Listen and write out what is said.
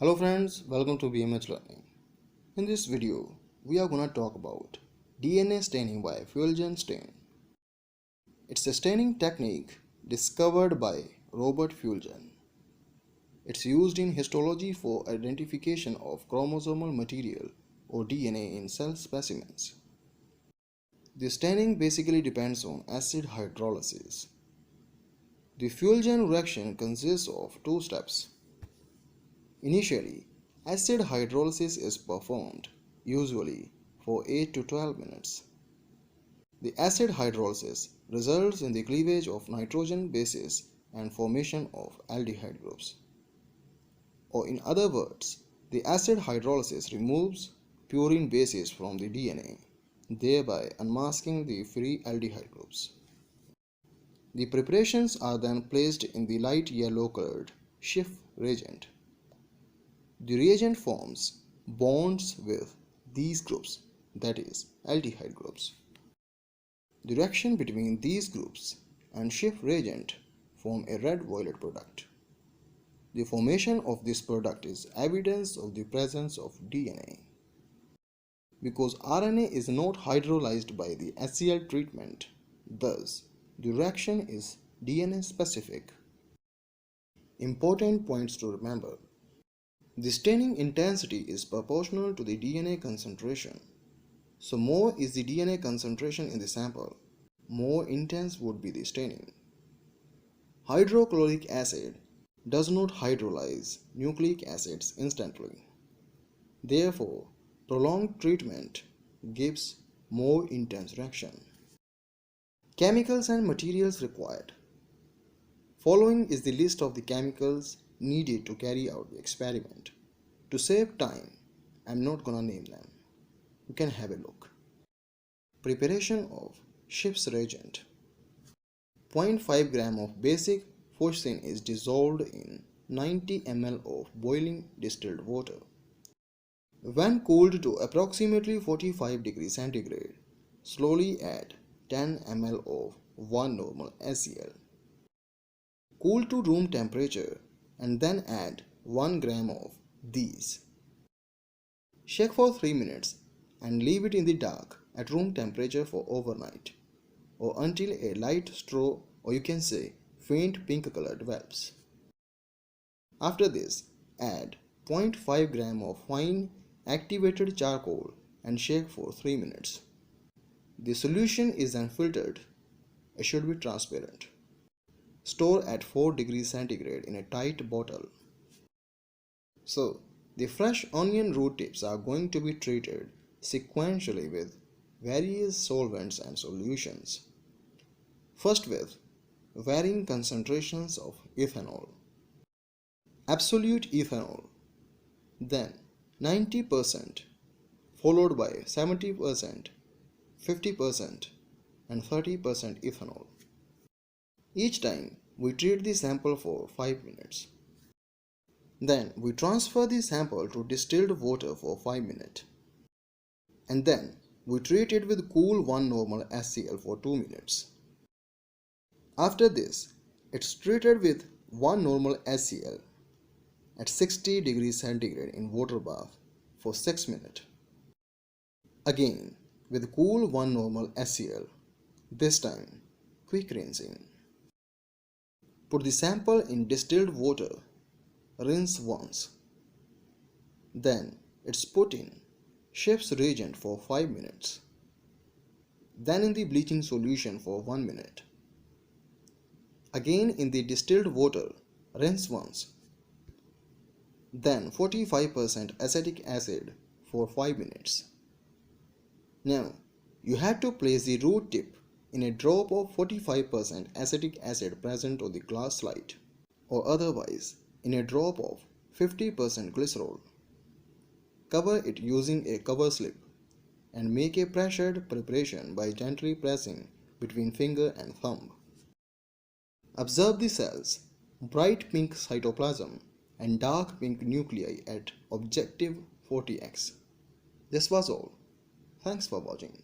Hello friends, welcome to BMH Learning. In this video, we are going to talk about DNA staining by Feulgen stain. It's a staining technique discovered by Robert Feulgen. It's used in histology for identification of chromosomal material or DNA in cell specimens. The staining basically depends on acid hydrolysis. The Feulgen reaction consists of two steps. Initially, acid hydrolysis is performed, usually for 8 to 12 minutes. The acid hydrolysis results in the cleavage of nitrogen bases and formation of aldehyde groups. Or in other words, the acid hydrolysis removes purine bases from the DNA, thereby unmasking the free aldehyde groups. The preparations are then placed in the light yellow colored Schiff reagent. The reagent forms bonds with these groups, that is, aldehyde groups. The reaction between these groups and Schiff reagent form a red-violet product. The formation of this product is evidence of the presence of DNA. Because RNA is not hydrolyzed by the HCl treatment, thus the reaction is DNA specific. Important points to remember. The staining intensity is proportional to the DNA concentration. So more is the DNA concentration in the sample, more intense would be the staining. Hydrochloric acid does not hydrolyze nucleic acids instantly. Therefore, prolonged treatment gives more intense reaction. Chemicals and materials required. Following is the list of the chemicals needed to carry out the experiment. To save time, I'm not gonna name them. You can have a look. Preparation of Schiff's reagent. 0.5 gram of basic phosphine is dissolved in 90 ml of boiling distilled water. When cooled to approximately 45 degrees centigrade, slowly add 10 ml of 1 normal HCl. Cool to room temperature and then add 1 gram of these. Shake for 3 minutes and leave it in the dark at room temperature for overnight or until a light straw, or you can say faint pink color develops. After this, add 0.5 gram of fine activated charcoal and shake for 3 minutes. The solution is then filtered. It should be transparent. Store at 4 degrees centigrade in a tight bottle. So, the fresh onion root tips are going to be treated sequentially with various solvents and solutions. First with varying concentrations of ethanol. Absolute ethanol, then 90%, followed by 70%, 50% and 30% ethanol. Each time we treat the sample for 5 minutes. Then we transfer the sample to distilled water for 5 minutes. And then we treat it with cool 1 normal HCl for 2 minutes. After this, it's treated with 1 normal HCl at 60 degrees centigrade in water bath for 6 minutes. Again with cool 1 normal HCl, this time quick rinsing. Put the sample in distilled water, rinse once. Then it's put in Schiff's reagent for 5 minutes. Then in the bleaching solution for 1 minute. Again in the distilled water, rinse once. Then 45% acetic acid for 5 minutes. Now you have to place the root tip in a drop of 45% acetic acid present on the glass slide, or otherwise in a drop of 50% glycerol. Cover it using a cover slip and make a pressured preparation by gently pressing between finger and thumb. Observe the cells, bright pink cytoplasm and dark pink nuclei at objective 40x. This was all. Thanks for watching.